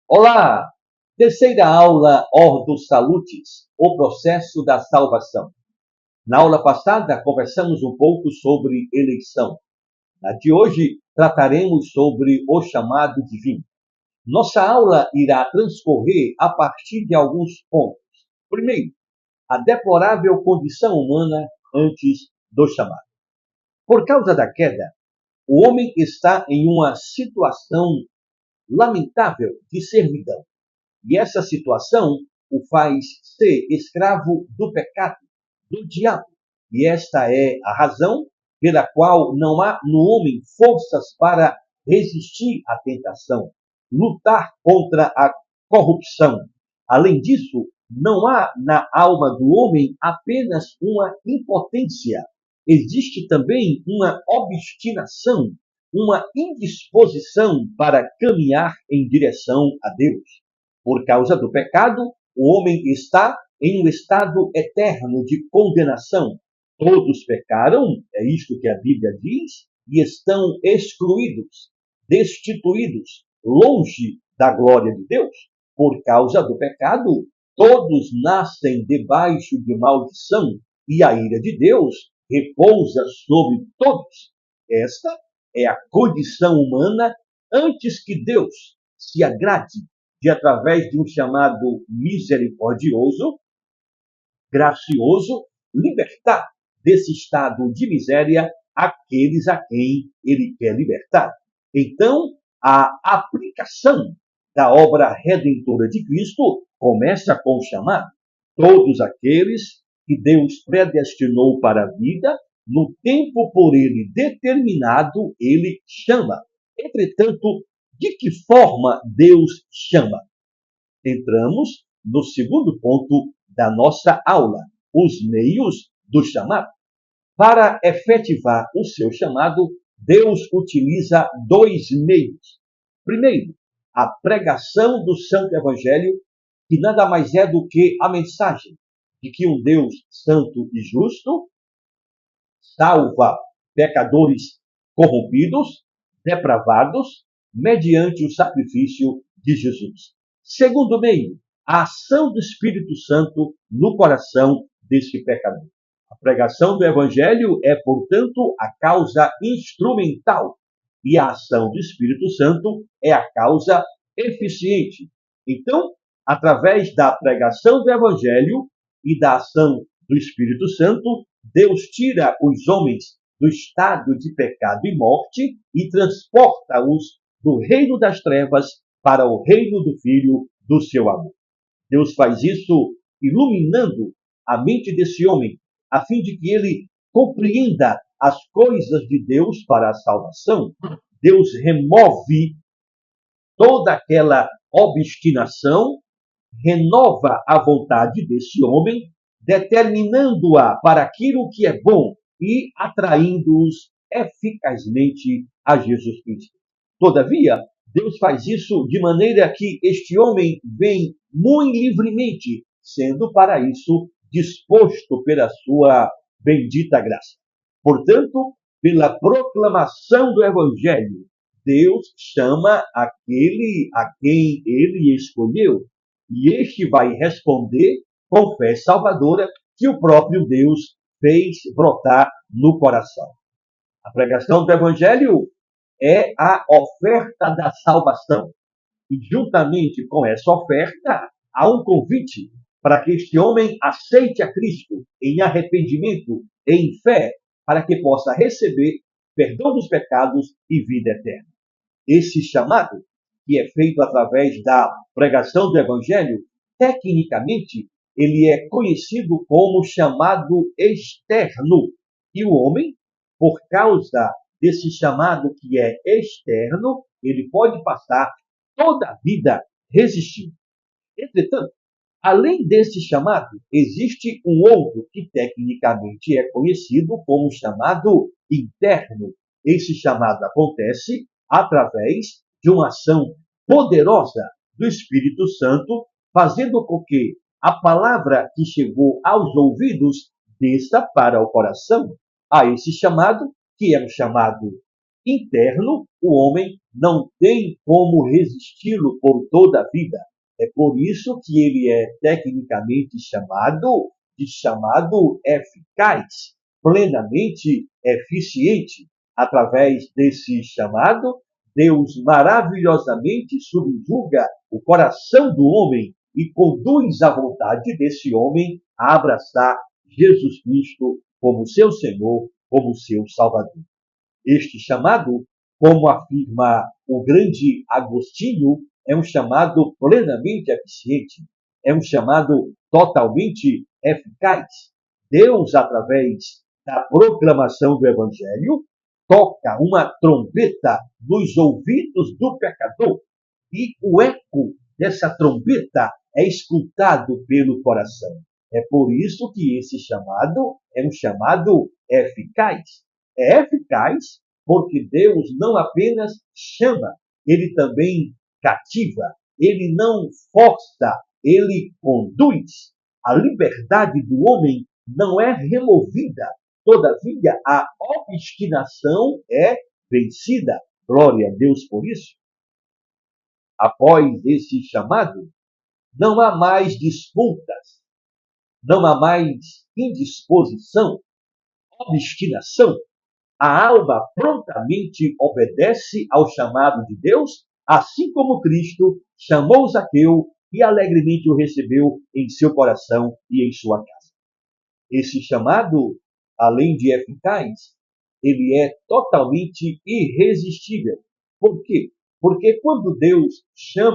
Olá! Terceira aula, Ordo Salutis, o processo da salvação. Na aula passada, conversamos um pouco sobre eleição. Na de hoje, trataremos sobre o chamado divino. Nossa aula irá transcorrer a partir de alguns pontos. Primeiro, a deplorável condição humana antes do chamado. Por causa da queda, o homem está em uma situação lamentável de servidão. E essa situação o faz ser escravo do pecado, do diabo. E esta é a razão pela qual não há no homem forças para resistir à tentação, lutar contra a corrupção. Além disso, não há na alma do homem apenas uma impotência. Existe também uma obstinação, uma indisposição para caminhar em direção a Deus. Por causa do pecado, o homem está em um estado eterno de condenação. Todos pecaram, é isto que a Bíblia diz, e estão excluídos, destituídos, longe da glória de Deus. Por causa do pecado, todos nascem debaixo de maldição, e a ira de Deus repousa sobre todos. Esta é a condição humana antes que Deus se agrade de, através de um chamado misericordioso, gracioso, libertar desse estado de miséria aqueles a quem ele quer libertar. Então, a aplicação da obra redentora de Cristo começa com o chamado. Todos aqueles que Deus predestinou para a vida, no tempo por ele determinado, ele chama. Entretanto, de que forma Deus chama? Entramos no segundo ponto da nossa aula, os meios do chamado. Para efetivar o seu chamado, Deus utiliza dois meios. Primeiro, a pregação do Santo Evangelho, que nada mais é do que a mensagem de que um Deus santo e justo salva pecadores corrompidos, depravados, mediante o sacrifício de Jesus. Segundo meio, a ação do Espírito Santo no coração desse pecador. A pregação do Evangelho é, portanto, a causa instrumental e a ação do Espírito Santo é a causa eficiente. Então, através da pregação do Evangelho e da ação do Espírito Santo, Deus tira os homens do estado de pecado e morte e transporta-os do reino das trevas para o reino do Filho do seu amor. Deus faz isso iluminando a mente desse homem, a fim de que ele compreenda as coisas de Deus para a salvação. Deus remove toda aquela obstinação, renova a vontade desse homem, determinando-a para aquilo que é bom e atraindo-os eficazmente a Jesus Cristo. Todavia, Deus faz isso de maneira que este homem vem muito livremente, sendo para isso disposto pela sua bendita graça. Portanto, pela proclamação do Evangelho, Deus chama aquele a quem ele escolheu, e este vai responder com fé salvadora que o próprio Deus fez brotar no coração. A pregação do Evangelho é a oferta da salvação. E juntamente com essa oferta, há um convite para que este homem aceite a Cristo em arrependimento, em fé, para que possa receber perdão dos pecados e vida eterna. Esse chamado, que é feito através da pregação do Evangelho, tecnicamente, ele é conhecido como chamado externo. E o homem, por causa desse chamado que é externo, ele pode passar toda a vida resistindo. Entretanto, além desse chamado, existe um outro que tecnicamente é conhecido como chamado interno. Esse chamado acontece através de uma ação poderosa do Espírito Santo, fazendo com que a palavra que chegou aos ouvidos desça para o coração. A esse chamado, que é um chamado interno, o homem não tem como resisti-lo por toda a vida. É por isso que ele é tecnicamente chamado eficaz, plenamente eficiente. Através desse chamado, Deus maravilhosamente subjuga o coração do homem e conduz a vontade desse homem a abraçar Jesus Cristo como seu Senhor, como seu Salvador. Este chamado, como afirma o grande Agostinho, é um chamado plenamente eficiente, é um chamado totalmente eficaz. Deus, através da proclamação do Evangelho, toca uma trombeta nos ouvidos do pecador e o eco dessa trombeta é escutado pelo coração. É por isso que esse chamado é um chamado eficaz. É eficaz porque Deus não apenas chama, ele também cativa, ele não força, ele conduz. A liberdade do homem não é removida, todavia a obstinação é vencida. Glória a Deus por isso. Após esse chamado, não há mais disputas, não há mais indisposição, obstinação. A alma prontamente obedece ao chamado de Deus, assim como Cristo chamou Zaqueu e alegremente o recebeu em seu coração e em sua casa. Esse chamado, além de eficaz, ele é totalmente irresistível. Por quê? Porque quando Deus chama